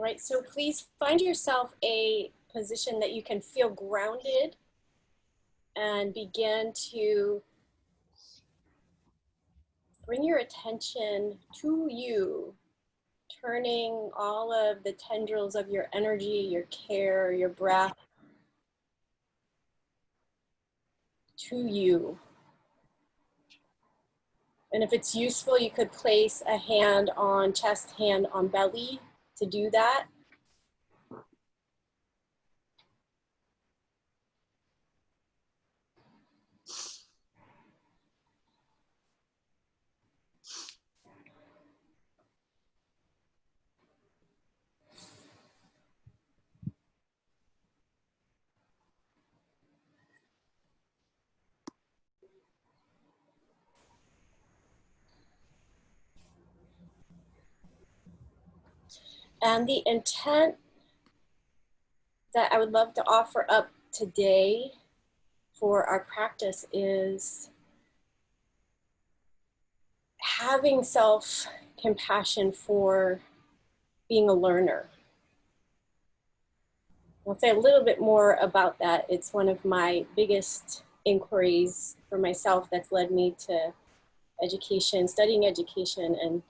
All right, so please find yourself a position that you can feel grounded and begin to bring your attention to you, turning all of the tendrils of your energy, your care, your breath to you. And if it's useful, you could place a hand on chest, hand on belly to do that. And the intent that I would love to offer up today for our practice is having self-compassion for being a learner. I'll say a little bit more about that. It's one of my biggest inquiries for myself that's led me to education, studying education, and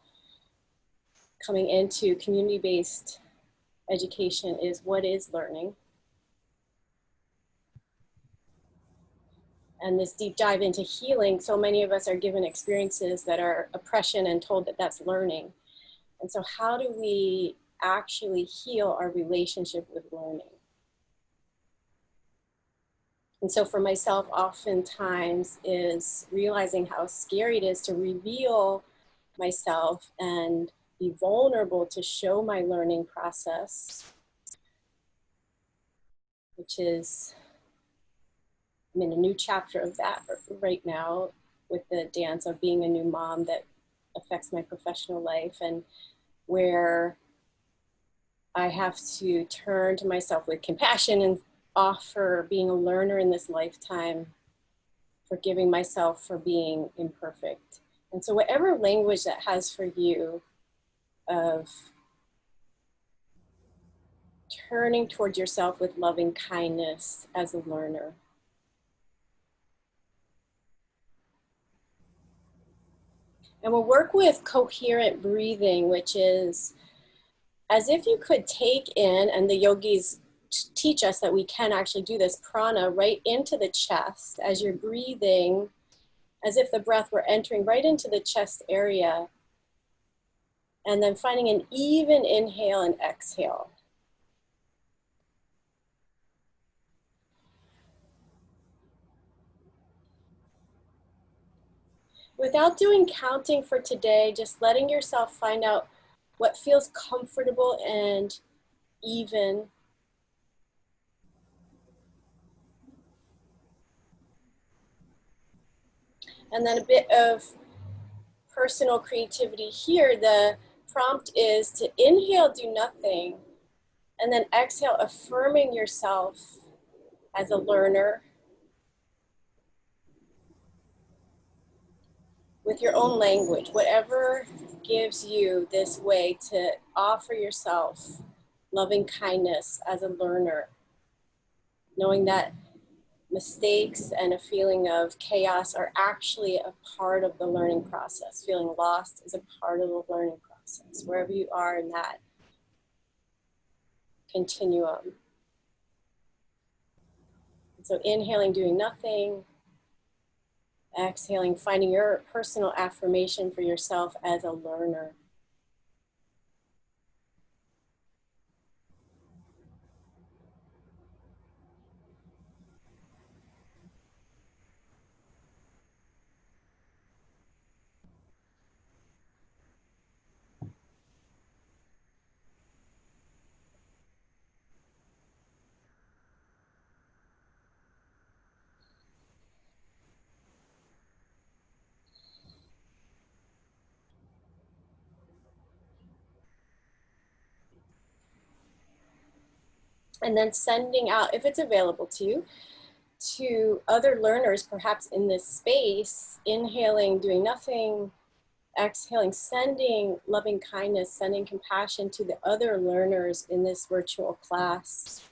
coming into community-based education is what is learning. And this deep dive into healing, so many of us are given experiences that are oppression and told that that's learning. And so how do we actually heal our relationship with learning? And so for myself, oftentimes is realizing how scary it is to reveal myself and be vulnerable to show my learning process, which is, I'm in a new chapter of that right now with the dance of being a new mom that affects my professional life, and where I have to turn to myself with compassion and offer being a learner in this lifetime, forgiving myself for being imperfect. And so whatever language that has for you of turning towards yourself with loving kindness as a learner. And we'll work with coherent breathing, which is as if you could take in, and the yogis teach us that we can actually do this, prana right into the chest as you're breathing, as if the breath were entering right into the chest area, and then finding an even inhale and exhale. Without doing counting for today, just letting yourself find out what feels comfortable and even. And then a bit of personal creativity here. The prompt is to inhale, do nothing, and then exhale, affirming yourself as a learner with your own language, whatever gives you this way to offer yourself loving kindness as a learner, knowing that mistakes and a feeling of chaos are actually a part of the learning process. Feeling lost is a part of the learning process, wherever you are in that continuum. So inhaling, doing nothing. Exhaling, finding your personal affirmation for yourself as a learner. And then sending out, if it's available to you, to other learners perhaps in this space, inhaling, doing nothing, Exhaling, sending loving kindness, sending compassion to the other learners in this virtual class.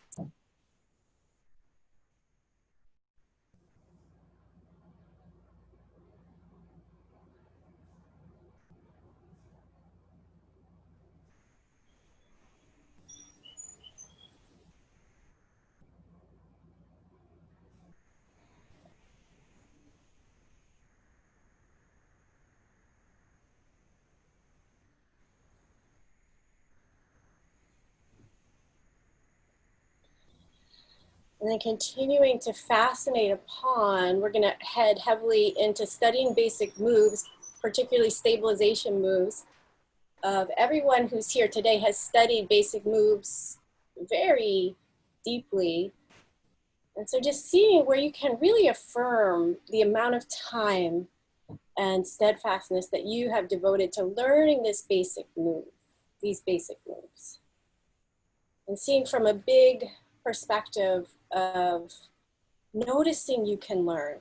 And then continuing to fascinate upon, we're going to head heavily into studying basic moves, particularly stabilization moves. Everyone who's here today has studied basic moves very deeply. And so just seeing where you can really affirm the amount of time and steadfastness that you have devoted to learning this basic move, these basic moves. And seeing from a big perspective of noticing you can learn.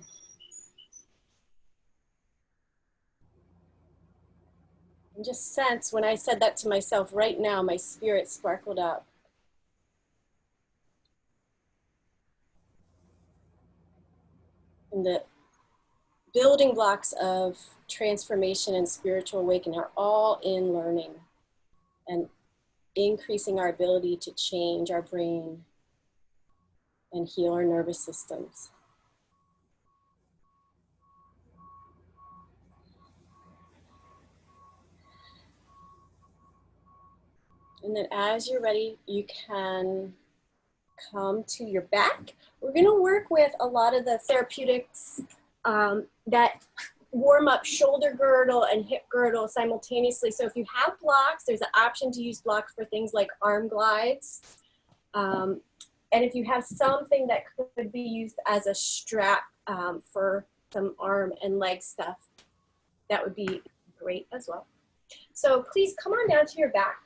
And just sense, when I said that to myself right now, my spirit sparkled up. And the building blocks of transformation and spiritual awakening are all in learning and increasing our ability to change our brain and heal our nervous systems. And then as you're ready, you can come to your back. We're going to work with a lot of the therapeutics that warm up shoulder girdle and hip girdle simultaneously. So if you have blocks, there's an option to use blocks for things like arm glides. And if you have something that could be used as a strap for some arm and leg stuff, that would be great as well. So please come on down to your back.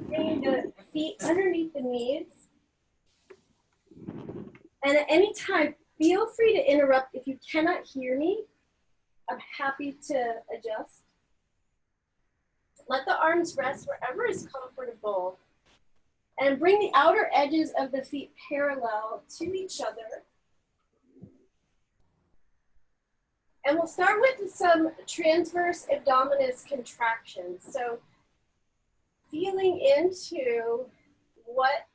Bringing the feet underneath the knees. And at any time, feel free to interrupt. If you cannot hear me, I'm happy to adjust. Let the arms rest wherever is comfortable. And bring the outer edges of the feet parallel to each other. And we'll start with some transverse abdominis contractions. So feeling into what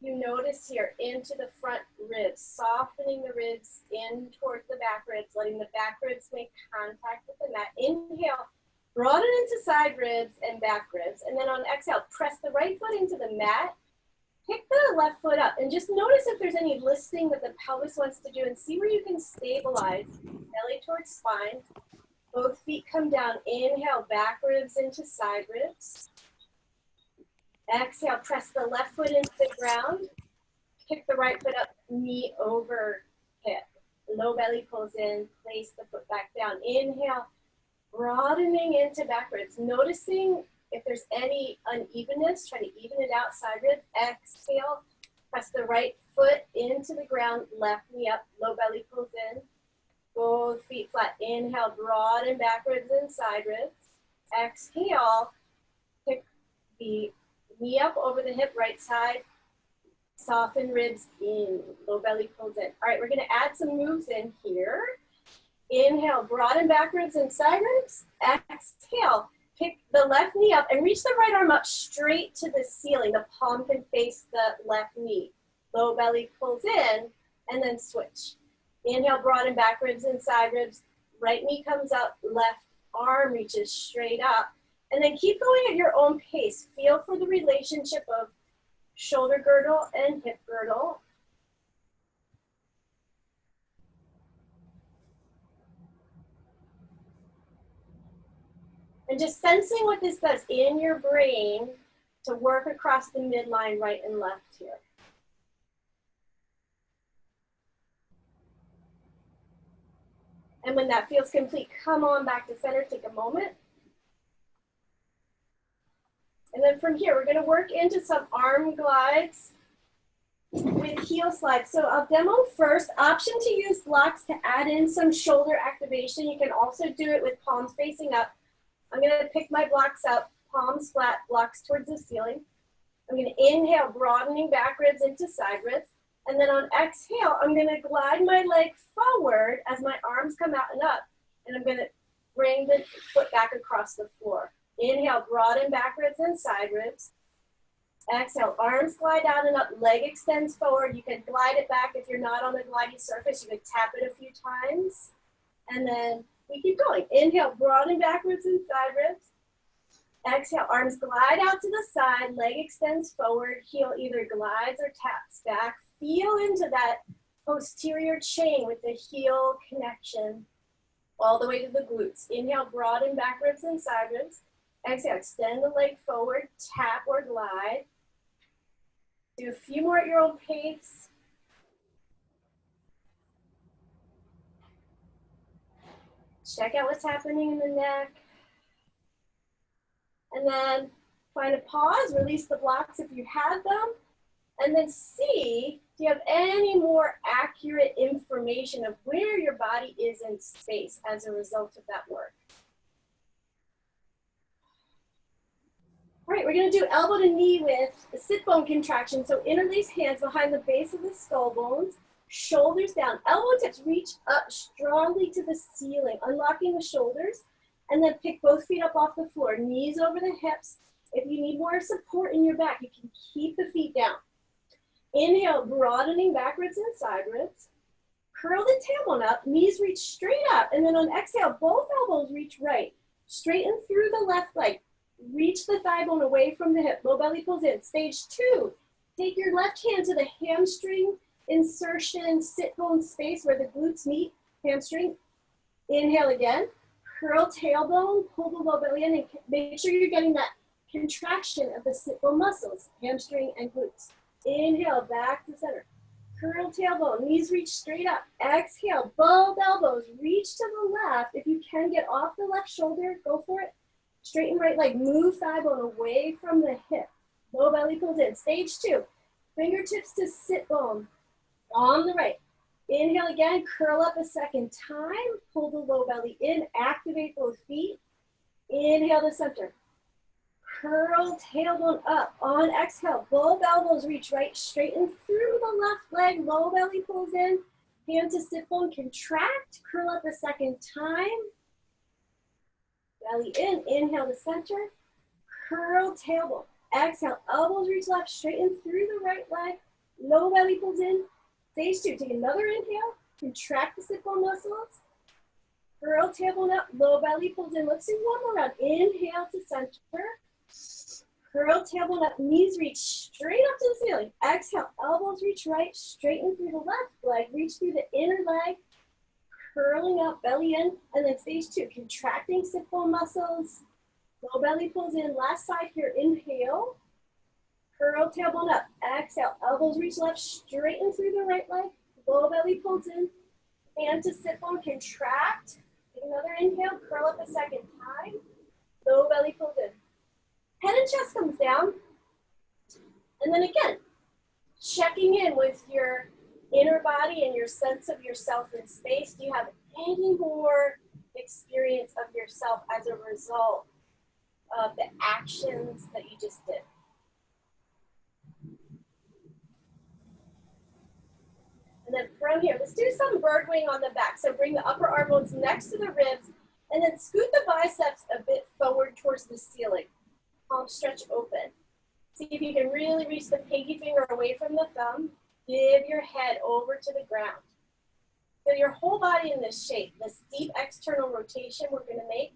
you notice here, into the front ribs, softening the ribs in towards the back ribs, letting the back ribs make contact with the mat. Inhale, broaden into side ribs and back ribs. And then on exhale, press the right foot into the mat. Pick the left foot up and just notice if there's any listing that the pelvis wants to do and see where you can stabilize. Belly towards spine. Both feet come down. Inhale, back ribs into side ribs. Exhale, press the left foot into the ground. Kick the right foot up, knee over hip. Low belly pulls in, place the foot back down. Inhale, broadening into back ribs. Noticing if there's any unevenness, try to even it out, side ribs. Exhale, press the right foot into the ground, left knee up, low belly pulls in. Both feet flat. Inhale, broaden back ribs and side ribs. Exhale, kick the knee up over the hip, right side. Soften ribs in, low belly pulls in. All right, we're gonna add some moves in here. Inhale, broaden back ribs and side ribs. Exhale, pick the left knee up and reach the right arm up straight to the ceiling. The palm can face the left knee. Low belly pulls in and then switch. Inhale, broaden back ribs and side ribs. Right knee comes up, left arm reaches straight up. And then keep going at your own pace. Feel for the relationship of shoulder girdle and hip girdle. And just sensing what this does in your brain to work across the midline right and left here. And when that feels complete, come on back to center, take a moment. And And then from here, we're gonna work into some arm glides with heel slides. So I'll demo first. Option to use blocks to add in some shoulder activation. You can also do it with palms facing up. I'm gonna pick my blocks up, palms flat, blocks towards the ceiling. I'm gonna inhale, broadening back ribs into side ribs. And then on exhale, I'm gonna glide my leg forward as my arms come out and up. And I'm gonna bring the foot back across the floor. Inhale, broaden back ribs and side ribs. Exhale, arms glide out and up, leg extends forward. You can glide it back if you're not on a gliding surface. You can tap it a few times. And then we keep going. Inhale, broaden back ribs and side ribs. Exhale, arms glide out to the side, leg extends forward, heel either glides or taps back. Feel into that posterior chain with the heel connection all the way to the glutes. Inhale, broaden back ribs and side ribs. Exhale, extend the leg forward, tap or glide. Do a few more at your own pace. Check out what's happening in the neck. And then find a pause, release the blocks if you had them, and then see, do you have any more accurate information of where your body is in space as a result of that work? All right, we're gonna do elbow to knee with a sit bone contraction. So interlace hands behind the base of the skull bones, shoulders down, elbow tips reach up strongly to the ceiling, unlocking the shoulders, and then pick both feet up off the floor, knees over the hips. If you need more support in your back, you can keep the feet down. Inhale, broadening back ribs and side ribs. Curl the tailbone up, knees reach straight up, and then on exhale, both elbows reach right. Straighten through the left leg. Reach the thigh bone away from the hip. Low belly pulls in. Stage 2, take your left hand to the hamstring insertion, sit bone space where the glutes meet, hamstring. Inhale again. Curl tailbone, pull the low belly in, and make sure you're getting that contraction of the sit bone muscles, hamstring and glutes. Inhale, back to center. Curl tailbone, knees reach straight up. Exhale, both elbows reach to the left. If you can get off the left shoulder, go for it. Straighten right leg, move thigh bone away from the hip. Low belly pulls in. Stage 2, fingertips to sit bone on the right. Inhale again, curl up a second time. Pull the low belly in, activate both feet. Inhale to center. Curl tailbone up. On exhale, both elbows reach right, straighten through the left leg. Low belly pulls in, hand to sit bone, contract. Curl up a second time. Belly in, inhale to center, curl tailbone. Exhale, elbows reach left, straighten through the right leg, low belly pulls in. Stage 2, take another inhale, contract the sit bone muscles, curl tailbone up, low belly pulls in. Let's do one more round. Inhale to center, curl tailbone up, knees reach straight up to the ceiling. Exhale, elbows reach right, straighten through the left leg, reach through the inner leg, curling up, belly in, and then stage 2, contracting sit bone muscles, low belly pulls in. Last side here, inhale, curl tailbone up, exhale, elbows reach left, straighten through the right leg, low belly pulls in, hand to sit bone, contract, take another inhale, curl up a second time, low belly pulls in. Head and chest comes down, and then again, checking in with your inner body and your sense of yourself in space. Do you have any more experience of yourself as a result of the actions that you just did? And then from here, let's do some bird wing on the back. So bring the upper arm bones next to the ribs, and then scoot the biceps a bit forward towards the ceiling. Palms stretch open. See if you can really reach the pinky finger away from the thumb. Give your head over to the ground. Feel your whole body in this shape, this deep external rotation we're gonna make.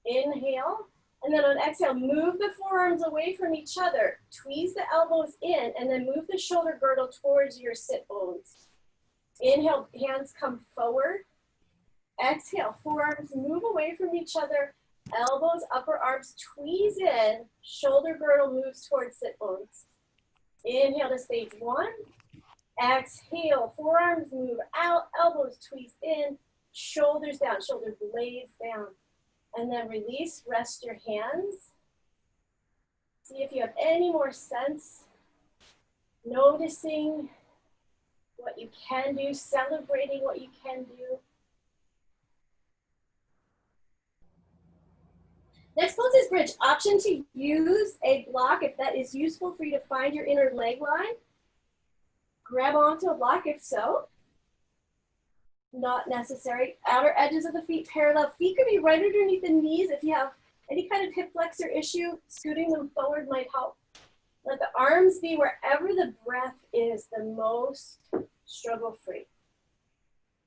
Inhale, and then on exhale, move the forearms away from each other. Tweeze the elbows in, and then move the shoulder girdle towards your sit bones. Inhale, hands come forward. Exhale, forearms move away from each other. Elbows, upper arms tweeze in. Shoulder girdle moves towards sit bones. Inhale to stage 1. Exhale, forearms move out, elbows tweeze in, shoulders down, shoulder blades down. And then release, rest your hands. See if you have any more sense, noticing what you can do, celebrating what you can do. Next pose is bridge. Option to use a block if that is useful for you to find your inner leg line. Grab onto a block if so. Not necessary. Outer edges of the feet parallel. Feet could be right underneath the knees. If you have any kind of hip flexor issue, scooting them forward might help. Let the arms be wherever the breath is the most struggle-free.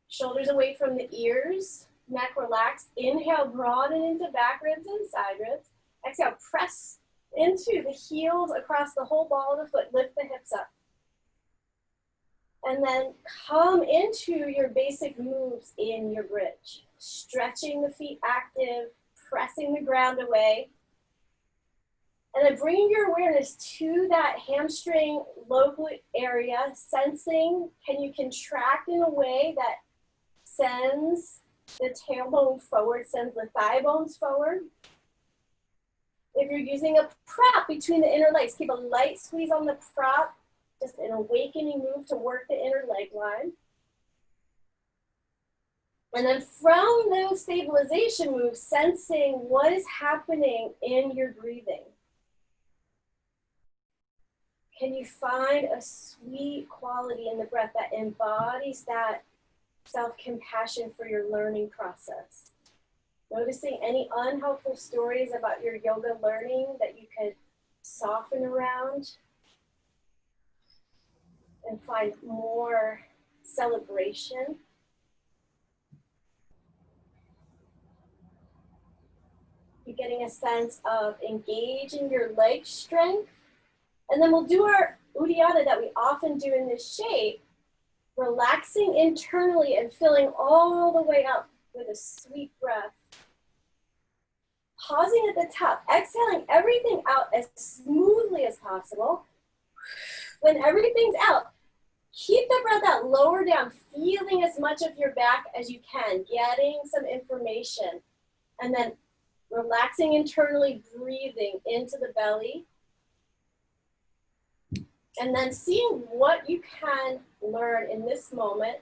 Shoulders away from the ears. Neck relaxed. Inhale, broaden into back ribs and side ribs. Exhale, press into the heels across the whole ball of the foot. Lift the hips up. And then come into your basic moves in your bridge. Stretching the feet active, pressing the ground away. And then bringing your awareness to that hamstring local area, sensing, can you contract in a way that sends the tailbone forward, sends the thigh bones forward. If you're using a prop between the inner legs, keep a light squeeze on the prop, just an awakening move to work the inner leg line. And then from those stabilization moves, sensing what is happening in your breathing. Can you find a sweet quality in the breath that embodies that self-compassion for your learning process? Noticing any unhelpful stories about your yoga learning that you could soften around and find more celebration. You're getting a sense of engaging your leg strength. And then we'll do our Uddiyana that we often do in this shape, relaxing internally and filling all the way up with a sweet breath. Pausing at the top, exhaling everything out as smoothly as possible. When everything's out, keep the breath out, lower down, feeling as much of your back as you can, getting some information. And then relaxing internally, breathing into the belly. And then seeing what you can learn in this moment.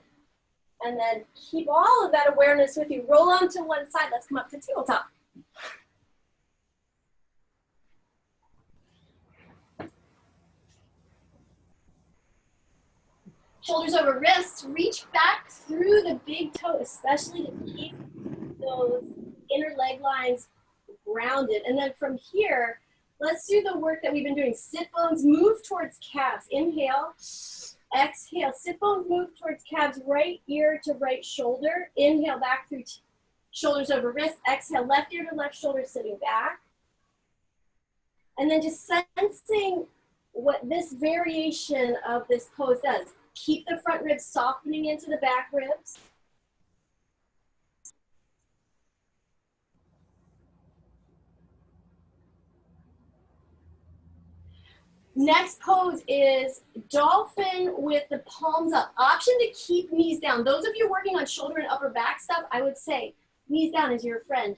And then keep all of that awareness with you. Roll onto one side. Let's come up to tabletop. Shoulders over wrists, reach back through the big toe, especially to keep those inner leg lines grounded. And then from here, let's do the work that we've been doing. Sit bones, move towards calves. Inhale, exhale. Sit bones, move towards calves, right ear to right shoulder. Inhale, back through shoulders over wrist. Exhale, left ear to left shoulder, sitting back. And then just sensing what this variation of this pose does. Keep the front ribs softening into the back ribs. Next pose is dolphin with the palms up. Option to keep knees down. Those of you working on shoulder and upper back stuff, I would say knees down is your friend.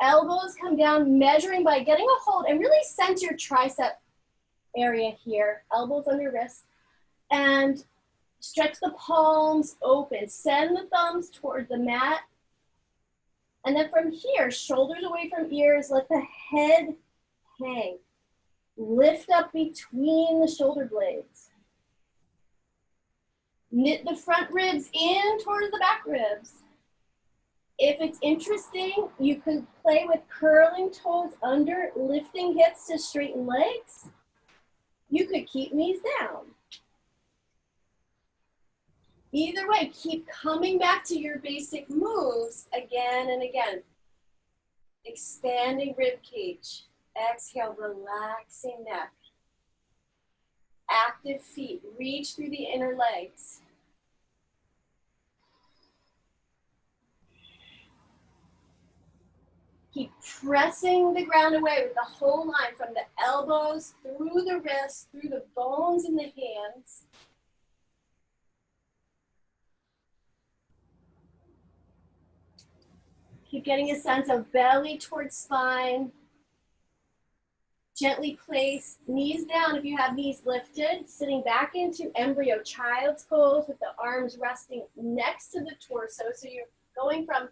Elbows come down, measuring by getting a hold and really sense your tricep area here. Elbows under wrists. And stretch the palms open. Send the thumbs towards the mat. And then from here, shoulders away from ears, let the head hang. Lift up between the shoulder blades. Knit the front ribs in towards the back ribs. If it's interesting, you could play with curling toes under, lifting hips to straighten legs. You could keep knees down. Either way, keep coming back to your basic moves again and again. Expanding rib cage. Exhale, relaxing neck. Active feet, reach through the inner legs. Keep pressing the ground away with the whole line from the elbows, through the wrists, through the bones in the hands. Keep getting a sense of belly towards spine. Gently place knees down if you have knees lifted, sitting back into embryo child's pose with the arms resting next to the torso. So you're going from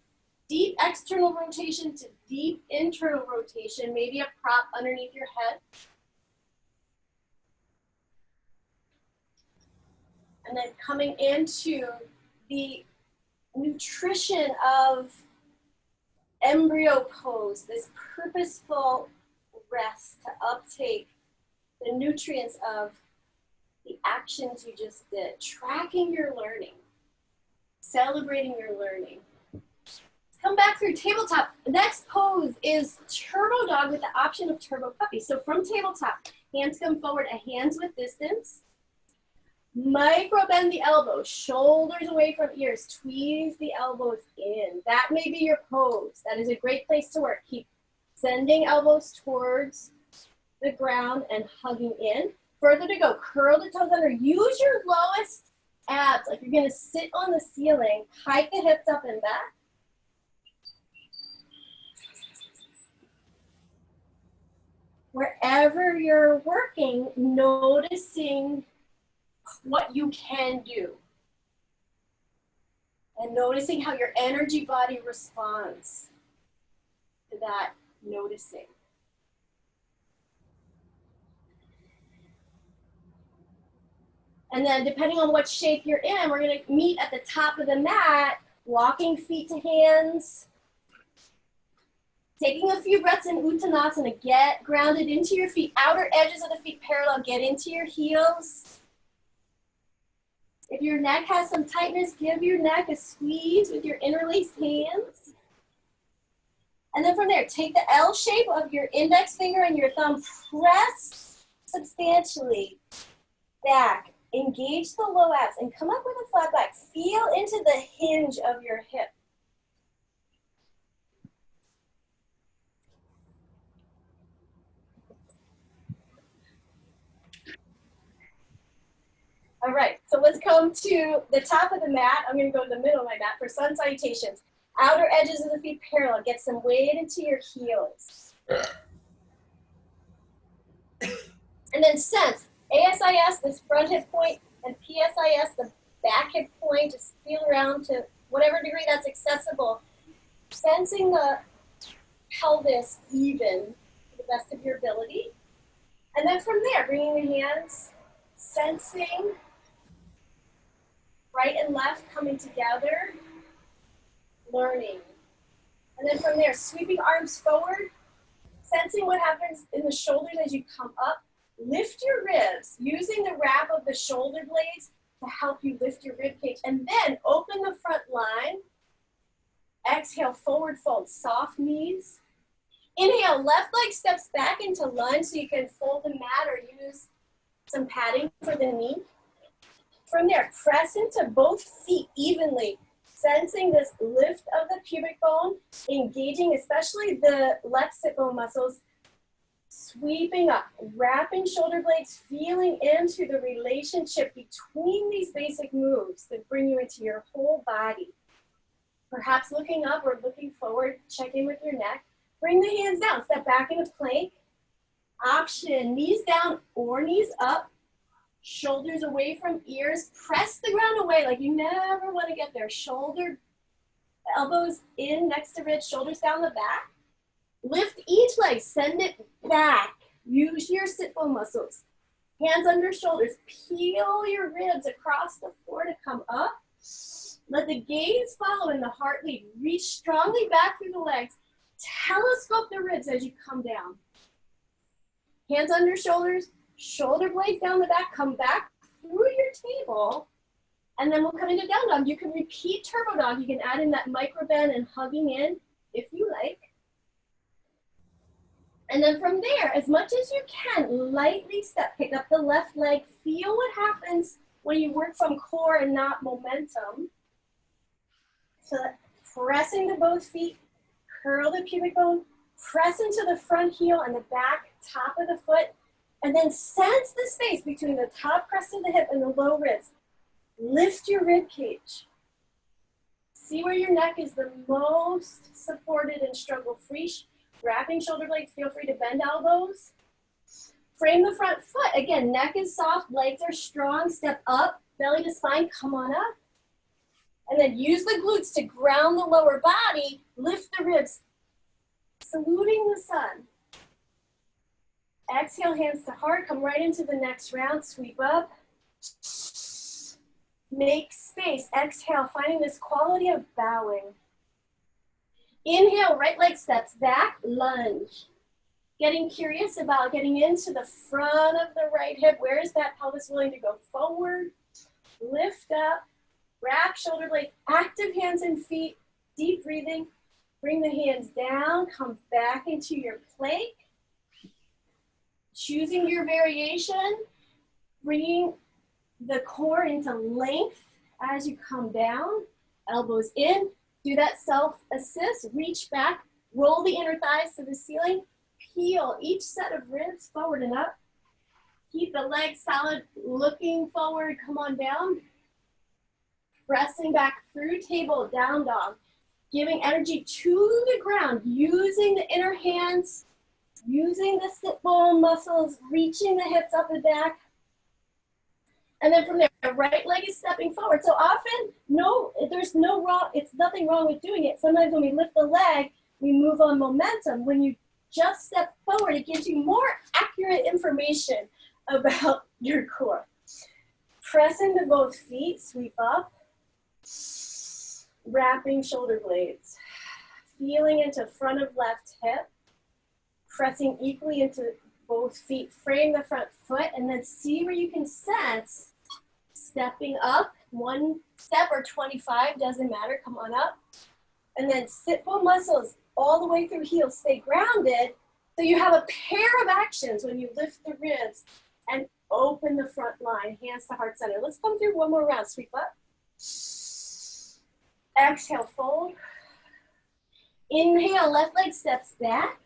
deep external rotation to deep internal rotation, maybe a prop underneath your head. And then coming into the nutrition of embryo pose, this purposeful rest to uptake the nutrients of the actions you just did, tracking your learning, celebrating your learning. Come back through tabletop. The next pose is turbo dog with the option of turbo puppy. So from tabletop, hands come forward, a hands width distance. Micro bend the elbows, shoulders away from ears, squeeze the elbows in. That may be your pose. That is a great place to work. Keep sending elbows towards the ground and hugging in. Further to go, curl the toes under. Use your lowest abs, like you're gonna sit on the ceiling, hike the hips up and back. Wherever you're working, noticing what you can do. And noticing how your energy body responds to that noticing. And then depending on what shape you're in, we're gonna meet at the top of the mat, walking feet to hands. Taking a few breaths in Uttanasana, get grounded into your feet. Outer edges of the feet parallel, get into your heels. If your neck has some tightness, give your neck a squeeze with your interlaced hands. And then from there, take the L shape of your index finger and your thumb, press substantially back. Engage the low abs and come up with a flat back. Feel into the hinge of your hip. All right, so let's come to the top of the mat. I'm gonna go to the middle of my mat for sun salutations. Outer edges of the feet parallel. Get some weight into your heels. And then sense, ASIS, this front hip point, and PSIS, the back hip point. Just feel around to whatever degree that's accessible. Sensing the pelvis even to the best of your ability. And then from there, bringing the hands, sensing right and left coming together, learning. And then from there, sweeping arms forward, sensing what happens in the shoulders as you come up. Lift your ribs, using the wrap of the shoulder blades to help you lift your rib cage. And then open the front line. Exhale, forward fold, soft knees. Inhale, left leg steps back into lunge so you can fold the mat or use some padding for the knee. From there, press into both feet evenly, sensing this lift of the pubic bone, engaging especially the left sit bone muscles, sweeping up, wrapping shoulder blades, feeling into the relationship between these basic moves that bring you into your whole body. Perhaps looking up or looking forward, check in with your neck. Bring the hands down, step back into plank. Option, knees down or knees up. Shoulders away from ears. Press the ground away like you never want to get there. Shoulder, elbows in next to ribs, shoulders down the back. Lift each leg, send it back. Use your sit bone muscles. Hands under shoulders. Peel your ribs across the floor to come up. Let the gaze follow and the heart lead. Reach strongly back through the legs. Telescope the ribs as you come down. Hands under shoulders. Shoulder blades down the back, come back through your table, and then we'll come into down dog. You can repeat turbo dog. You can add in that micro bend and hugging in if you like. And then from there, as much as you can, lightly step, pick up the left leg, feel what happens when you work from core and not momentum. So pressing to both feet, curl the pubic bone, press into the front heel and the back top of the foot. And then sense the space between the top crest of the hip and the low ribs. Lift your rib cage. See where your neck is the most supported and struggle-free. Wrapping shoulder blades, feel free to bend elbows. Frame the front foot. Again, neck is soft, legs are strong. Step up, belly to spine, come on up. And then use the glutes to ground the lower body. Lift the ribs, saluting the sun. Exhale, hands to heart. Come right into the next round. Sweep up. Make space. Exhale, finding this quality of bowing. Inhale, right leg steps back, lunge. Getting curious about getting into the front of the right hip. Where is that pelvis willing to go forward? Lift up, wrap shoulder blades, active hands and feet, deep breathing. Bring the hands down, come back into your plank. Choosing your variation, bringing the core into length as you come down, elbows in. Do that self-assist, reach back, roll the inner thighs to the ceiling, peel each set of ribs forward and up. Keep the legs solid, looking forward, come on down. Pressing back through table, down dog. Giving energy to the ground, using the inner hands, using the sit bone muscles, reaching the hips up and back. And then from there, right leg is stepping forward. So often, there's nothing wrong with doing it. Sometimes when we lift the leg, we move on momentum. When you just step forward, it gives you more accurate information about your core. Press into both feet, sweep up. Wrapping shoulder blades. Feeling into front of left hip. Pressing equally into both feet. Frame the front foot and then see where you can sense stepping up. 1 step or 25, doesn't matter, come on up. And then sit bone muscles all the way through heels. Stay grounded so you have a pair of actions when you lift the ribs and open the front line, hands to heart center. Let's come through one more round. Sweep up. Exhale, fold. Inhale, left leg steps back.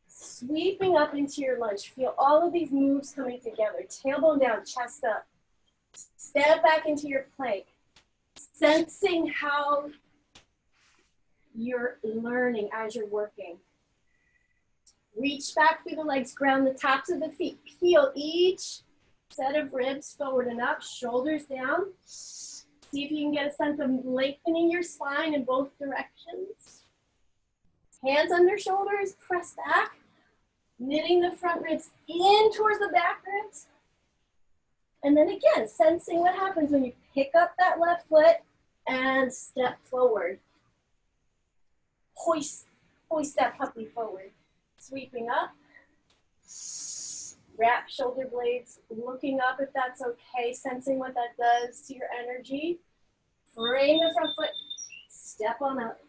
Sweeping up into your lunge. Feel all of these moves coming together. Tailbone down, chest up. Step back into your plank. Sensing how you're learning as you're working. Reach back through the legs, ground the tops of the feet. Peel each set of ribs forward and up, shoulders down. See if you can get a sense of lengthening your spine in both directions. Hands under shoulders, press back. Knitting the front ribs in towards the back ribs. And then again, sensing what happens when you pick up that left foot and step forward. Hoist that puppy forward. Sweeping up. Wrap shoulder blades, looking up if that's okay, sensing what that does to your energy. Frame the front foot, step on up.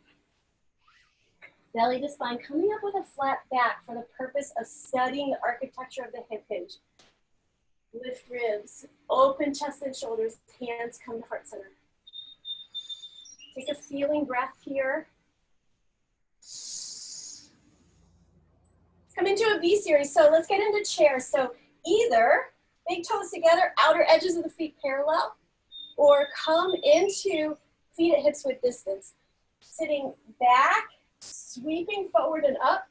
Belly to spine, coming up with a flat back for the purpose of studying the architecture of the hip hinge. Lift ribs, open chest and shoulders, hands come to heart center. Take a feeling breath here. Come into a V series, so let's get into chairs. So either big toes together, outer edges of the feet parallel, or come into feet at hips width distance. Sitting back, sweeping forward and up,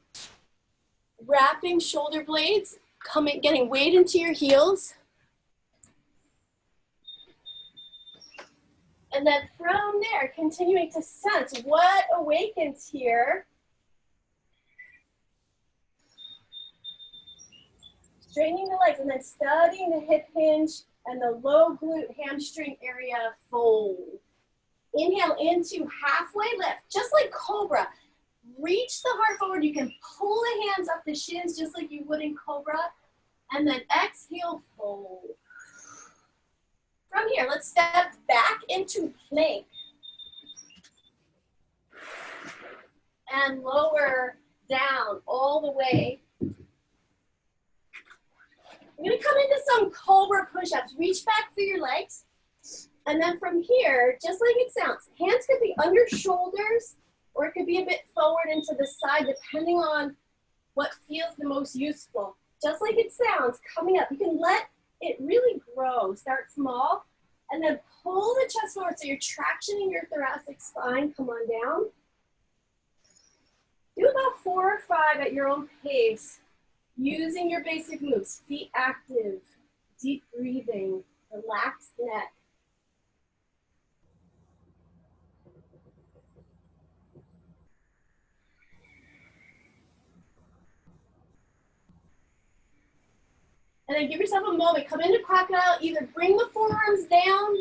wrapping shoulder blades, getting weight into your heels. And then from there, continuing to sense what awakens here. Straightening the legs and then studying the hip hinge and the low glute hamstring area fold. Inhale into halfway lift, just like cobra. Reach the heart forward. You can pull the hands up the shins just like you would in cobra. And then exhale, fold. From here, let's step back into plank. And lower down all the way. You're gonna come into some cobra push-ups. Reach back through your legs. And then from here, just like it sounds, hands could be under shoulders or it could be a bit forward and to the side depending on what feels the most useful. Just like it sounds, coming up. You can let it really grow. Start small and then pull the chest forward so you're tractioning your thoracic spine. Come on down. Do about 4 or 5 at your own pace. Using your basic moves, feet active, deep breathing, relaxed neck. And then give yourself a moment. Come into crocodile. Either bring the forearms down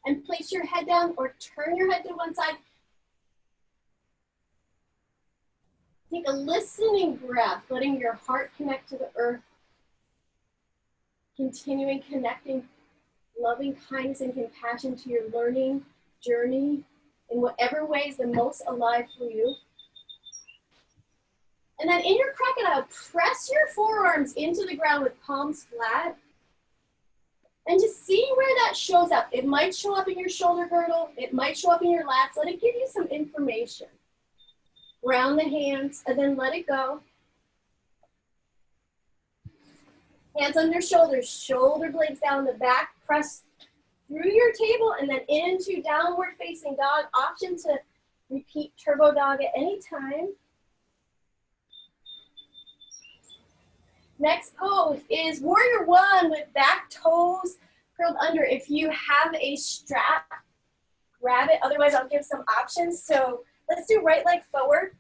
and place your head down, or turn your head to one side. Take a listening breath, letting your heart connect to the earth. Continuing connecting loving kindness and compassion to your learning journey in whatever way is the most alive for you. And then in your crocodile, press your forearms into the ground with palms flat. And just see where that shows up. It might show up in your shoulder girdle. It might show up in your lats. Let it give you some information. Ground the hands and then let it go. Hands on your shoulders, shoulder blades down the back. Press through your table and then into downward facing dog. Option to repeat turbo dog at any time. Next pose is warrior one with back toes curled under. If you have a strap, grab it. Otherwise, I'll give some options. So let's do right leg forward.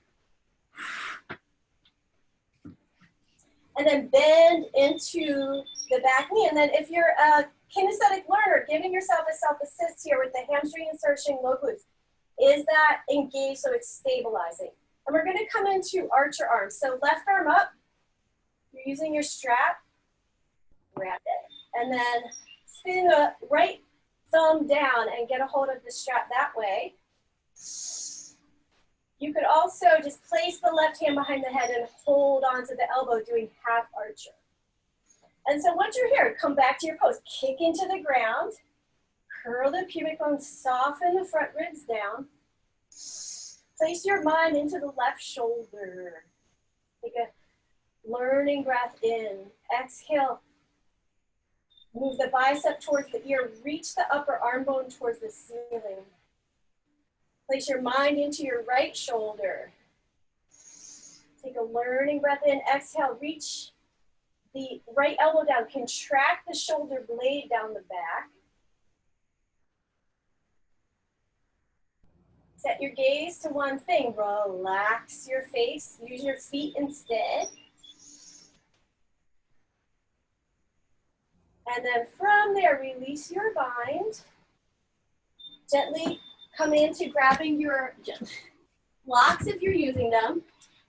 And then bend into the back knee. And then if you're a kinesthetic learner, giving yourself a self-assist here with the hamstring insertion, low glutes. Is that engaged so it's stabilizing? And we're gonna come into archer arms. So left arm up. You're using your strap, grab it, and then spin the right thumb down and get a hold of the strap that way. You could also just place the left hand behind the head and hold onto the elbow, doing half archer. And so once you're here, come back to your pose. Kick into the ground, curl the pubic bone, soften the front ribs down. Place your mind into the left shoulder. Take a learning breath in. Exhale. Move the bicep towards the ear. Reach the upper arm bone towards the ceiling. Place your mind into your right shoulder. Take a learning breath in. Exhale. Reach the right elbow down. Contract the shoulder blade down the back. Set your gaze to one thing. Relax your face. Use your feet instead. And then from there, release your bind. Gently come into grabbing your blocks if you're using them.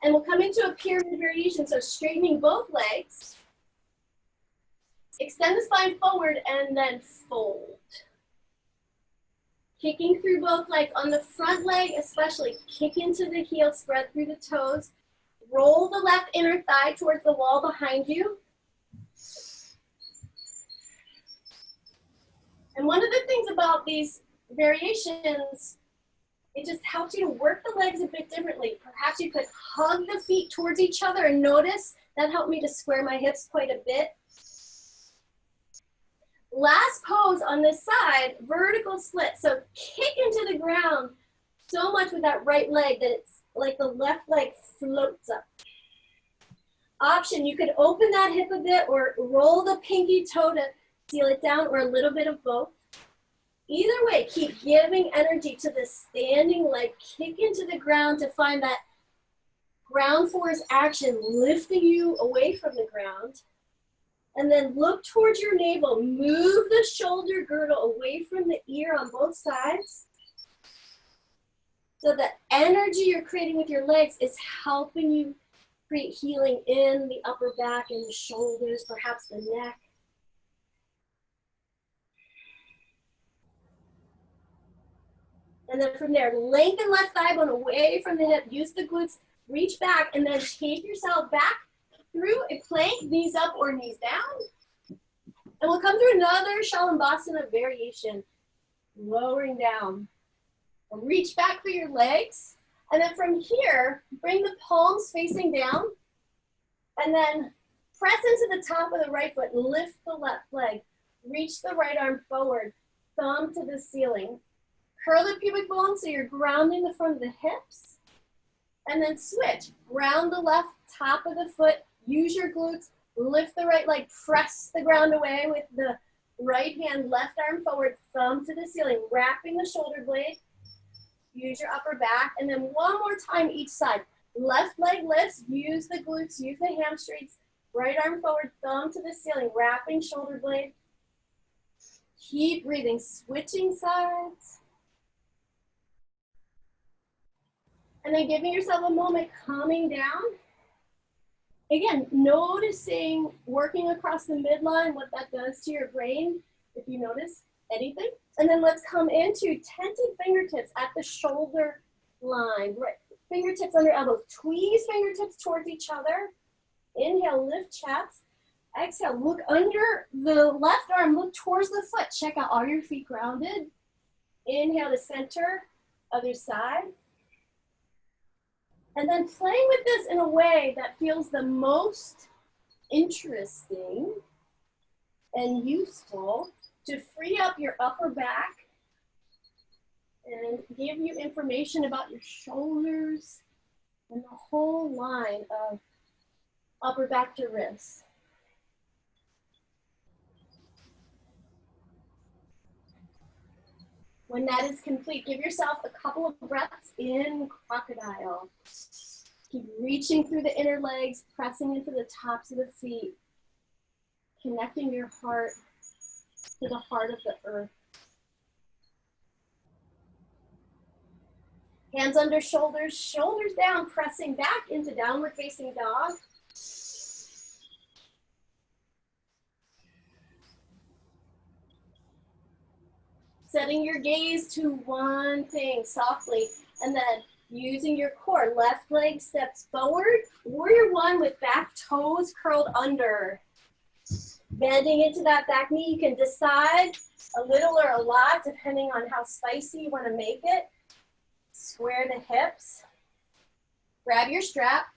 And we'll come into a pyramid variation. So straightening both legs. Extend the spine forward and then fold. Kicking through both legs. On the front leg especially, kick into the heel, spread through the toes. Roll the left inner thigh towards the wall behind you. And one of the things about these variations, it just helps you to work the legs a bit differently. Perhaps you could hug the feet towards each other and notice. That helped me to square my hips quite a bit. Last pose on this side, vertical split. So kick into the ground so much with that right leg that it's like the left leg floats up. Option, you could open that hip a bit or roll the pinky toe to seal it down, or a little bit of both. Either way, keep giving energy to the standing leg. Kick into the ground to find that ground force action, lifting you away from the ground. And then look towards your navel. Move the shoulder girdle away from the ear on both sides. So the energy you're creating with your legs is helping you create healing in the upper back and the shoulders, perhaps the neck. And then from there, lengthen left thigh bone away from the hip. Use the glutes, reach back, and then take yourself back through a plank, knees up or knees down. And we'll come through another Shalabhasana variation, lowering down. Reach back for your legs. And then from here, bring the palms facing down. And then press into the top of the right foot, lift the left leg. Reach the right arm forward, thumb to the ceiling. Curl the pubic bone so you're grounding the front of the hips. And then switch. Ground the left top of the foot, Use your glutes, lift the right leg, press the ground away with the right hand, left arm forward, thumb to the ceiling, wrapping the shoulder blade. Use your upper back, and then one more time each side. Left leg lifts, use the glutes, use the hamstrings, right arm forward, thumb to the ceiling, wrapping shoulder blade. Keep breathing, switching sides. And then giving yourself a moment, calming down. Again, noticing, working across the midline, what that does to your brain, if you notice anything. And then let's come into tented fingertips at the shoulder line. Right, fingertips under elbows. Squeeze fingertips towards each other. Inhale, lift chest. Exhale, look under the left arm, look towards the foot. Check out, are your feet grounded? Inhale to center, other side. And then playing with this in a way that feels the most interesting and useful to free up your upper back and give you information about your shoulders and the whole line of upper back to wrist. When that is complete, give yourself a couple of breaths in crocodile. Keep reaching through the inner legs, pressing into the tops of the feet, connecting your heart to the heart of the earth. Hands under shoulders, shoulders down, pressing back into downward facing dog. Setting your gaze to one thing softly, and then using your core. Left leg steps forward, warrior one with back toes curled under. Bending into that back knee, you can decide a little or a lot depending on how spicy you want to make it. Square the hips. Grab your strap.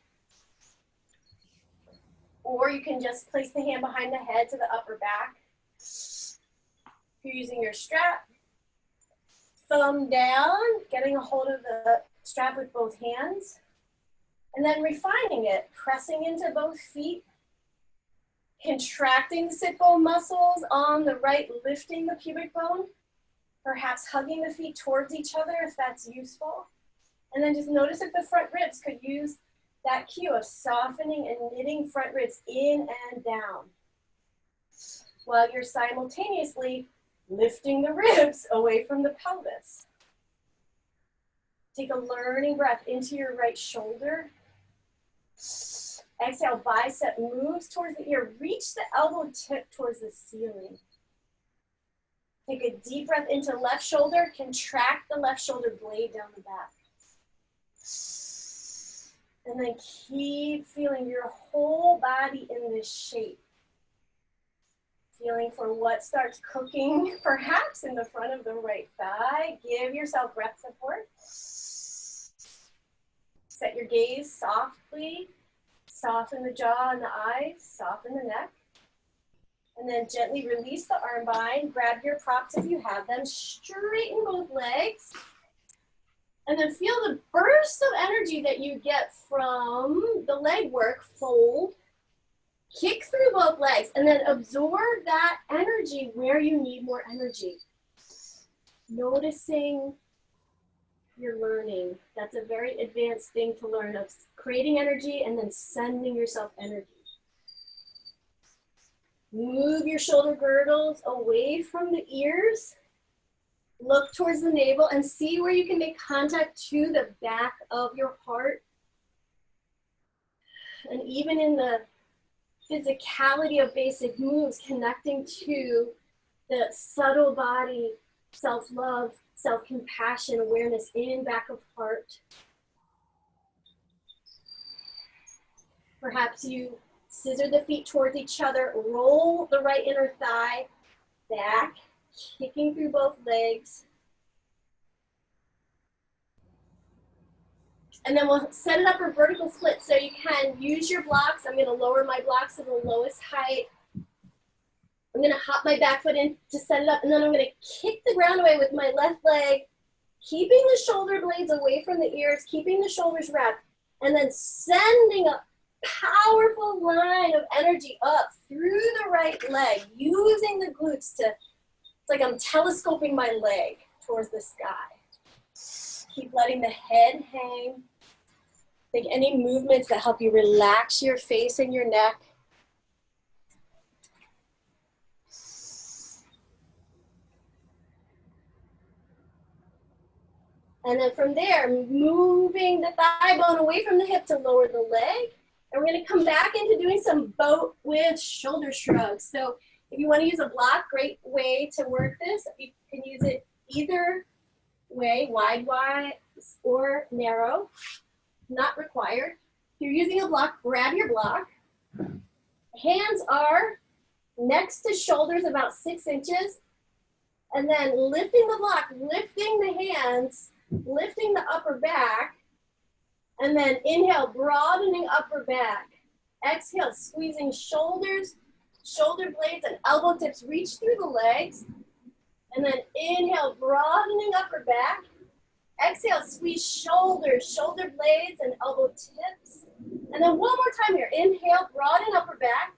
Or you can just place the hand behind the head to the upper back. If you're using your strap, thumb down, getting a hold of the strap with both hands, and then refining it, pressing into both feet, contracting the sit bone muscles on the right, lifting the pubic bone, perhaps hugging the feet towards each other if that's useful. And then just notice if the front ribs could use that cue of softening and knitting front ribs in and down, while you're simultaneously lifting the ribs away from the pelvis. Take a learning breath into your right shoulder. Exhale, bicep moves towards the ear. Reach the elbow tip towards the ceiling. Take a deep breath into left shoulder. Contract the left shoulder blade down the back. And then keep feeling your whole body in this shape. Feeling for what starts cooking, perhaps in the front of the right thigh. Give yourself breath support. Set your gaze softly. Soften the jaw and the eyes. Soften the neck. And then gently release the arm bind. Grab your props if you have them. Straighten both legs. And then feel the burst of energy that you get from the leg work. Fold. Kick through both legs and then absorb that energy where you need more energy. Noticing your learning. That's a very advanced thing to learn, of creating energy and then sending yourself energy. Move your shoulder girdles away from the ears. Look towards the navel and see where you can make contact to the back of your heart. And even in the physicality of basic moves, connecting to the subtle body, self-love, self-compassion, awareness in back of heart. Perhaps you scissor the feet towards each other, roll the right inner thigh back, kicking through both legs. And then we'll set it up for vertical split, so you can use your blocks. I'm gonna lower my blocks to the lowest height. I'm gonna hop my back foot in to set it up, and then I'm gonna kick the ground away with my left leg, keeping the shoulder blades away from the ears, keeping the shoulders wrapped, and then sending up powerful line of energy up through the right leg, using the glutes to, it's like I'm telescoping my leg towards the sky. Keep letting the head hang. Take any movements that help you relax your face and your neck. And then from there, moving the thigh bone away from the hip to lower the leg. And we're gonna come back into doing some boat with shoulder shrugs. So if you wanna use a block, great way to work this. You can use it either way, wide or narrow, not required. If you're using a block, grab your block. Hands are next to shoulders about 6 inches. And then lifting the block, lifting the hands, lifting the upper back, and then inhale, broadening upper back. Exhale, squeezing shoulders, shoulder blades, and elbow tips reach through the legs. And then inhale, broadening upper back. Exhale, squeeze shoulders, shoulder blades, and elbow tips. And then one more time here. Inhale, broaden upper back.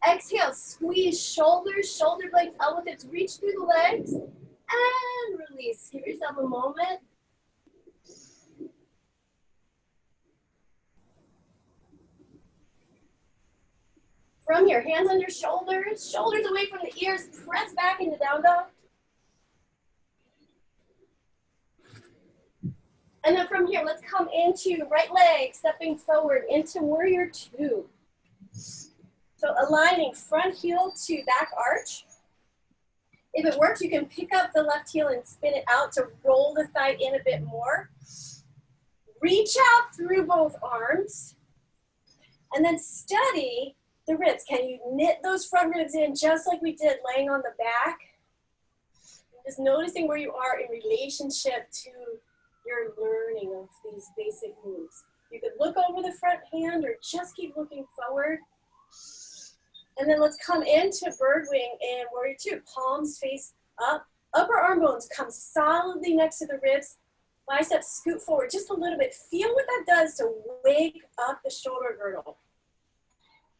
Exhale, squeeze shoulders, shoulder blades, elbow tips, reach through the legs, and release. Give yourself a moment. From here, hands under shoulders, shoulders away from the ears, press back into down dog. And then from here, let's come into right leg, stepping forward into warrior two. So aligning front heel to back arch. If it works, you can pick up the left heel and spin it out to roll the thigh in a bit more. Reach out through both arms. And then steady the ribs. Can you knit those front ribs in just like we did laying on the back? Just noticing where you are in relationship to your learning of these basic moves. You could look over the front hand or just keep looking forward. And then let's come into bird wing and warrior two. Palms face up. Upper arm bones come solidly next to the ribs. Biceps scoot forward just a little bit. Feel what that does to wake up the shoulder girdle.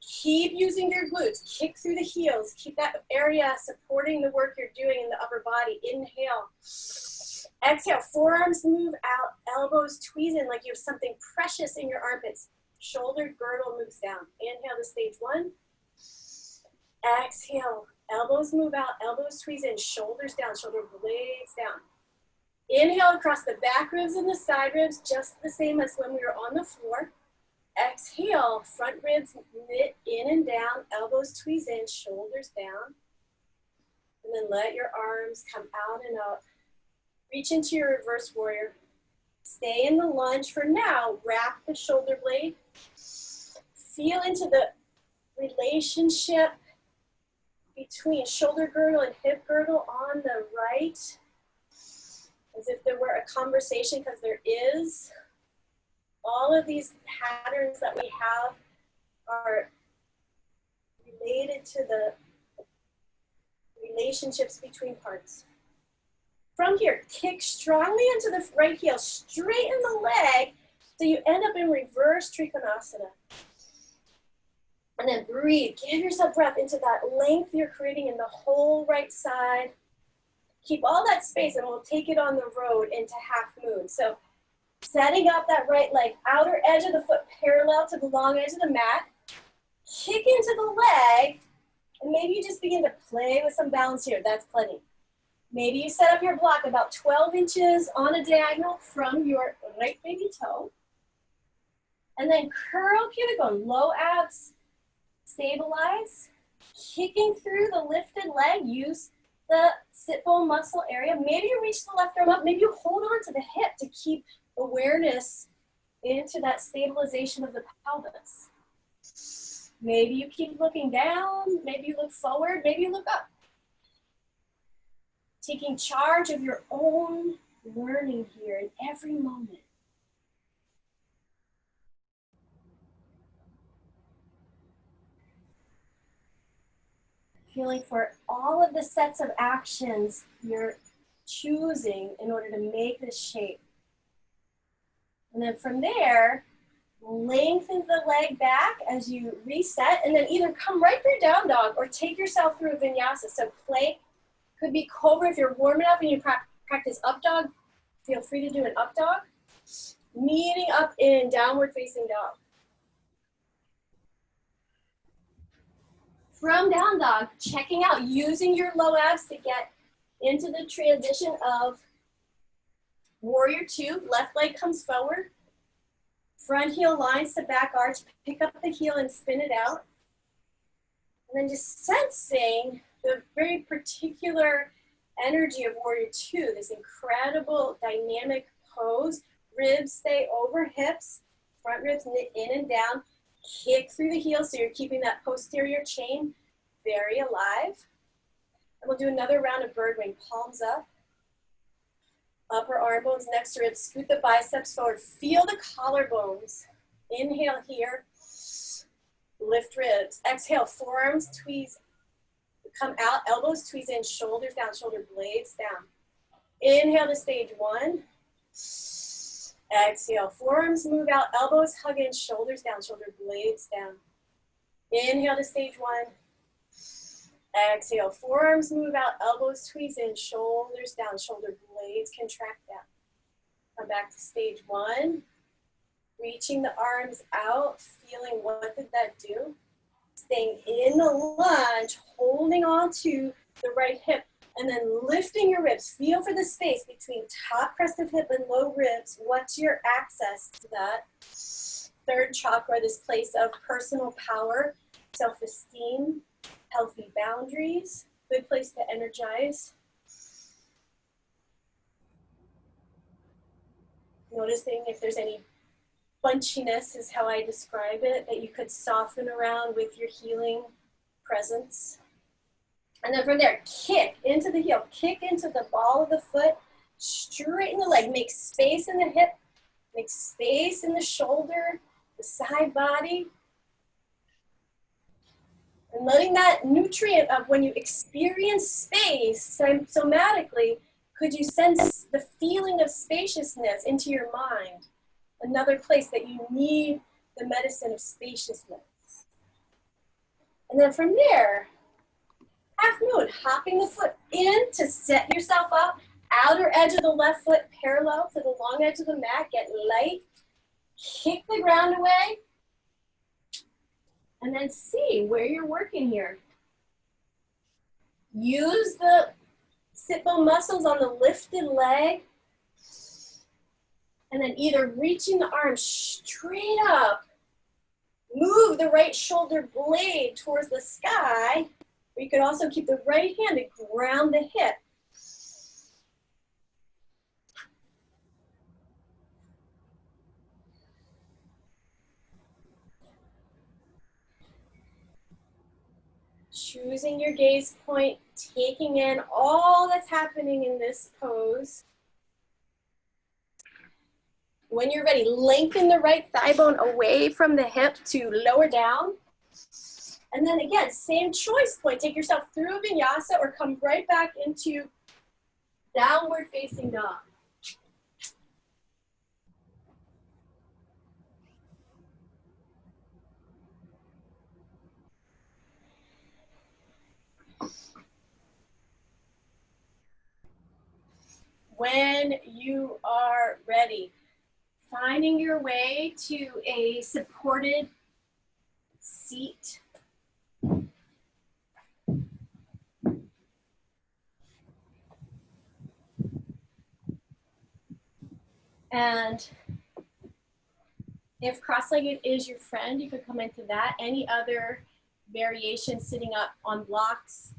Keep using your glutes. Kick through the heels. Keep that area supporting the work you're doing in the upper body. Inhale. Exhale. Forearms move out. Elbows tweeze in like you have something precious in your armpits. Shoulder girdle moves down. Inhale to stage one. Exhale, elbows move out, elbows tweeze in, shoulders down, shoulder blades down. Inhale across the back ribs and the side ribs, just the same as when we were on the floor. Exhale, front ribs knit in and down, elbows tweeze in, shoulders down. And then let your arms come out and up. Reach into your reverse warrior. Stay in the lunge for now. Wrap the shoulder blade. Feel into the relationship between shoulder girdle and hip girdle on the right, as if there were a conversation, because there is. All of these patterns that we have are related to the relationships between parts. From here, kick strongly into the right heel, straighten the leg, so you end up in reverse trikonasana. And then breathe, give yourself breath into that length you're creating in the whole right side. Keep all that space and we'll take it on the road into half moon. So setting up that right leg, outer edge of the foot parallel to the long edge of the mat. Kick into the leg, and maybe you just begin to play with some balance here. That's plenty. Maybe you set up your block about 12 inches on a diagonal from your right baby toe. And then curl pubic bone, low abs, stabilize, kicking through the lifted leg, use the sit bone muscle area. Maybe you reach the left arm up, maybe you hold on to the hip to keep awareness into that stabilization of the pelvis. Maybe you keep looking down, maybe you look forward, maybe you look up. Taking charge of your own learning here in every moment. Feeling for all of the sets of actions you're choosing in order to make this shape. And then from there, Lengthen the leg back as you reset, and then either come right through down dog or take yourself through a vinyasa. So plank could be cobra if you're warm enough and you practice up dog. Feel free to do an up dog. Meeting up in downward facing dog. From down dog, checking out, using your low abs to get into the transition of warrior two. Left leg comes forward. Front heel lines to back arch. Pick up the heel and spin it out. And then just sensing the very particular energy of warrior two, this incredible dynamic pose. Ribs stay over hips, front ribs knit in and down. Kick through the heels so you're keeping that posterior chain very alive. And we'll do another round of bird wing, palms up. Upper arm bones next to ribs, scoot the biceps forward. Feel the collarbones. Inhale here, lift ribs. Exhale, forearms tweeze, come out, elbows tweeze in, shoulders down, shoulder blades down. Inhale to stage one. Exhale, forearms move out, elbows hug in, shoulders down, shoulder blades down. Inhale to stage one. Exhale, forearms move out, elbows tweeze in, shoulders down, shoulder blades contract down. Come back to stage one. Reaching the arms out, feeling what did that do? Staying in the lunge, holding on to the right hip, and then lifting your ribs. Feel for the space between top crest of hip and low ribs. What's your access to that third chakra, this place of personal power, self-esteem, healthy boundaries, good place to energize. Noticing if there's any bunchiness is how I describe it, that you could soften around with your healing presence. And then from there, kick into the heel, kick into the ball of the foot, straighten the leg, make space in the hip, make space in the shoulder, the side body. And letting that nutrient of when you experience space somatically, could you sense the feeling of spaciousness into your mind? Another place that you need the medicine of spaciousness. And then from there, half moon, hopping the foot in to set yourself up. Outer edge of the left foot parallel to the long edge of the mat. Get light. Kick the ground away. And then see where you're working here. Use the sit bone muscles on the lifted leg. And then either reaching the arm straight up. Move the right shoulder blade towards the sky. Or you could also keep the right hand to ground the hip. Choosing your gaze point, taking in all that's happening in this pose. When you're ready, lengthen the right thigh bone away from the hip to lower down. And then again, same choice point. Take yourself through a vinyasa or come right back into downward facing dog. When you are ready, finding your way to a supported seat. And if cross-legged is your friend, you could come into that. Any other variation, sitting up on blocks.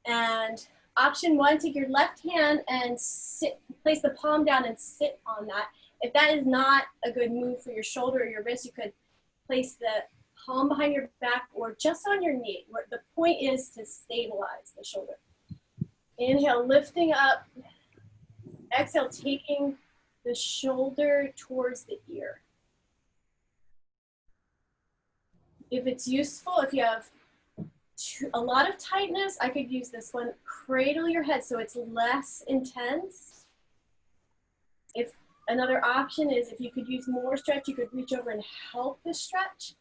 And option one, take your left hand and place the palm down and sit on that. If that is not a good move for your shoulder or your wrist, you could place the palm behind your back or just on your knee. Where the point is to stabilize the shoulder. Inhale, lifting up. Exhale, taking the shoulder towards the ear. If it's useful, if you have a lot of tightness, I could use this one. Cradle your head so it's less intense. If Another option is if you could use more stretch, you could reach over and help the stretch.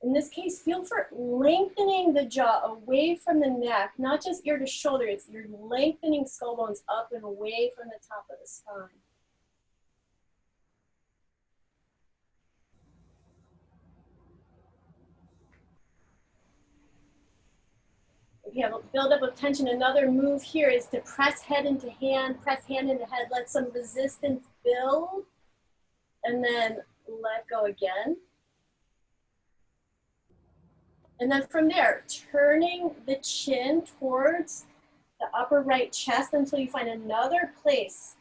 In this case, feel for lengthening the jaw away from the neck, not just ear to shoulder. It's you're lengthening skull bones up and away from the top of the spine. If you have a buildup of tension, another move here is to press head into hand, press hand into head, let some resistance build, and then let go again. And then from there, turning the chin towards the upper right chest until you find another place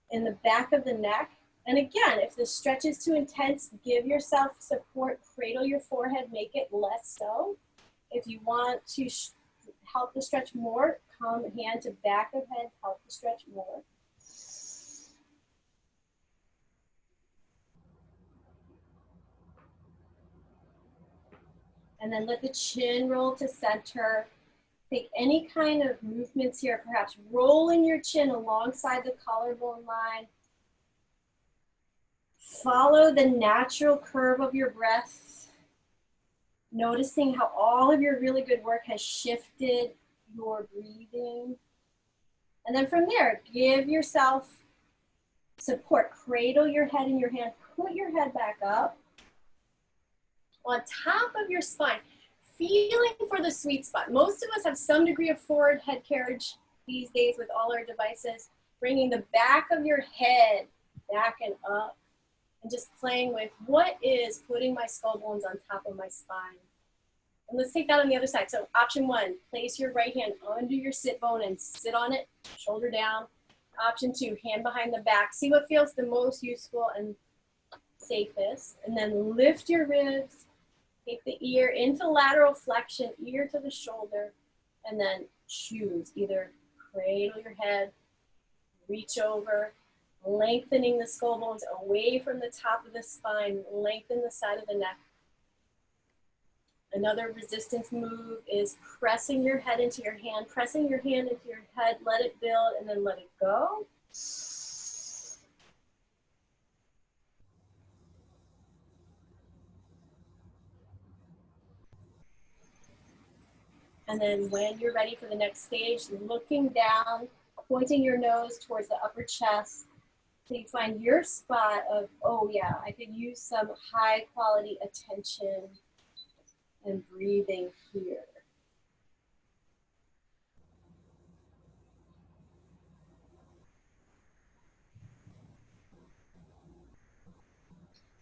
in the back of the neck. And again, if the stretch is too intense, give yourself support, cradle your forehead, make it less so. If you want to help the stretch more, come hand to back of head, help the stretch more. And then let the chin roll to center. Take any kind of movements here, perhaps rolling your chin alongside the collarbone line. Follow the natural curve of your breath, noticing how all of your really good work has shifted your breathing. And then from there, give yourself support. Cradle your head in your hand, put your head back up on top of your spine, feeling for the sweet spot. Most of us have some degree of forward head carriage these days with all our devices, bringing the back of your head back and up, and just playing with what is putting my skull bones on top of my spine. And let's take that on the other side. So option one, place your right hand under your sit bone and sit on it, shoulder down. Option two, hand behind the back. See what feels the most useful and safest. And then lift your ribs, take the ear into lateral flexion, ear to the shoulder, and then choose. Either cradle your head, reach over, lengthening the skull bones away from the top of the spine, lengthen the side of the neck. Another resistance move is pressing your head into your hand, pressing your hand into your head, let it build, and then let it go. And then when you're ready for the next stage, looking down, pointing your nose towards the upper chest, so you find your spot of, oh yeah, I could use some high quality attention and breathing here.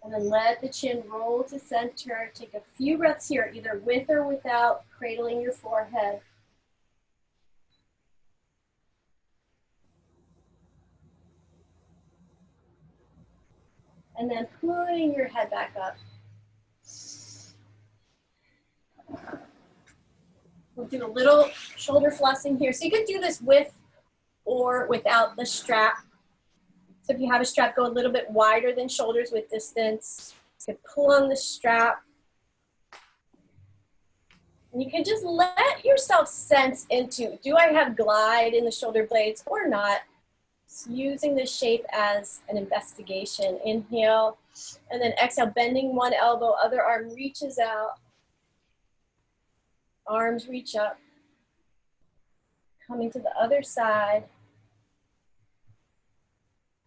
And then let the chin roll to center. Take a few breaths here, either with or without cradling your forehead. And then putting your head back up. We'll do a little shoulder flossing here. So you could do this with or without the strap. So if you have a strap, go a little bit wider than shoulders with distance. You can pull on the strap. And you can just let yourself sense into, do I have glide in the shoulder blades or not? So using this shape as an investigation. Inhale, and then exhale, bending one elbow, other arm reaches out. Arms reach up. Coming to the other side.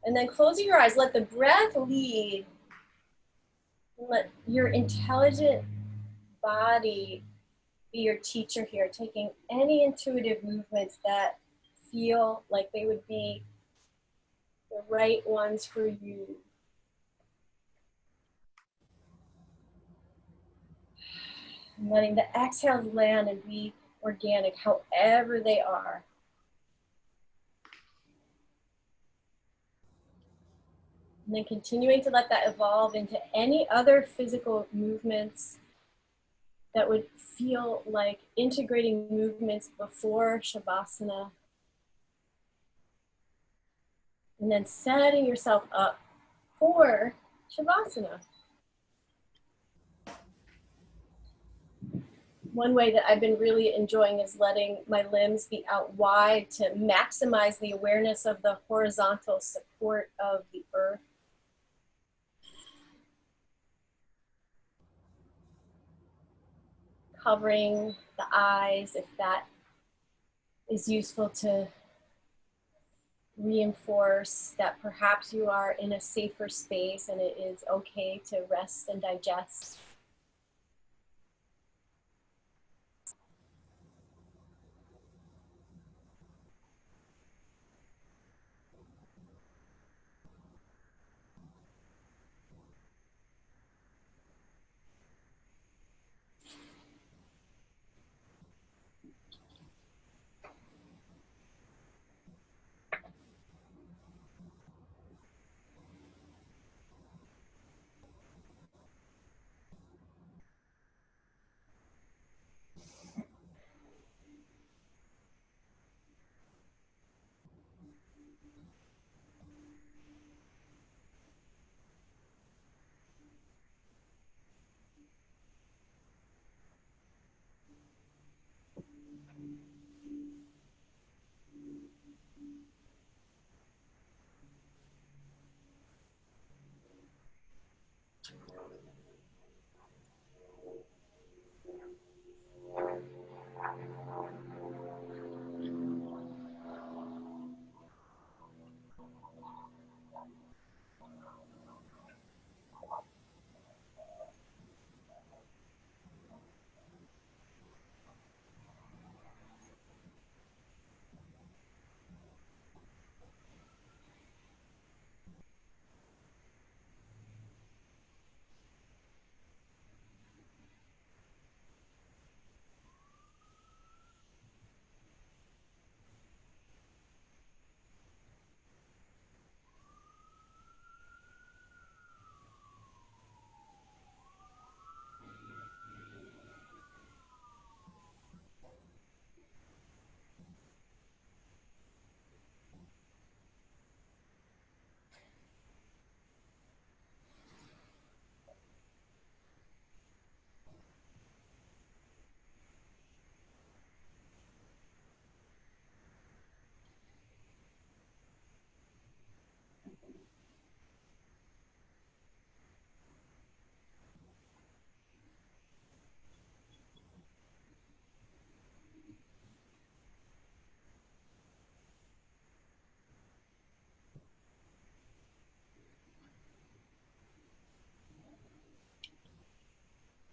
And then closing your eyes, let the breath lead. And let your intelligent body be your teacher here, taking any intuitive movements that feel like they would be the right ones for you. And letting the exhales land and be organic, however they are. And then continuing to let that evolve into any other physical movements that would feel like integrating movements before Shavasana. And then setting yourself up for Shavasana. One way that I've been really enjoying is letting my limbs be out wide to maximize the awareness of the horizontal support of the earth. covering the eyes if that is useful to reinforce that perhaps you are in a safer space and it is okay to rest and digest.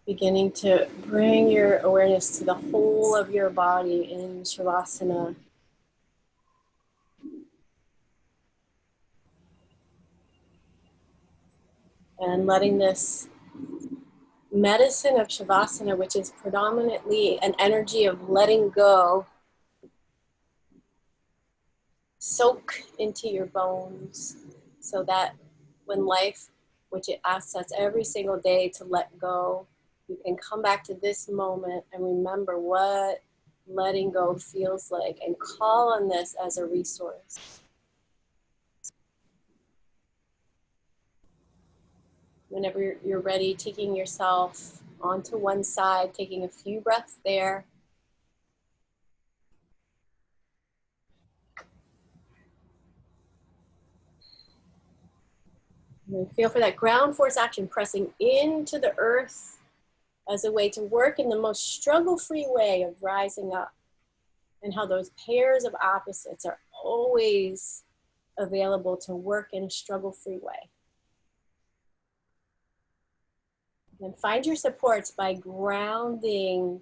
Beginning to bring your awareness to the whole of your body in Shavasana. And letting this medicine of Shavasana, which is predominantly an energy of letting go, soak into your bones so that when life, which it asks us every single day to let go, you can come back to this moment and remember what letting go feels like and call on this as a resource. Whenever you're ready, taking yourself onto one side, taking a few breaths there. And feel for that ground force action, pressing into the earth as a way to work in the most struggle-free way of rising up, and how those pairs of opposites are always available to work in a struggle-free way. And find your supports by grounding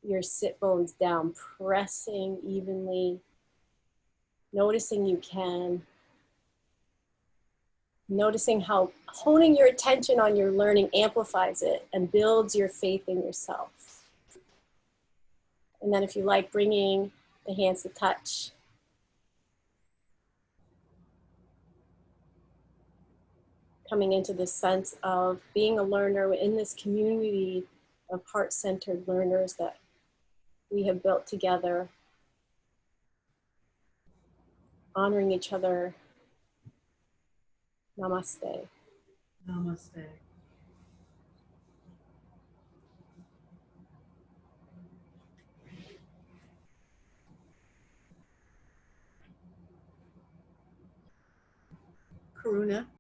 your sit bones down, pressing evenly, noticing you can. Noticing how honing your attention on your learning amplifies it and builds your faith in yourself. And then if you like, bringing the hands to touch. Coming into the sense of being a learner in this community of heart-centered learners that we have built together, honoring each other. Namaste. Namaste. Karuna.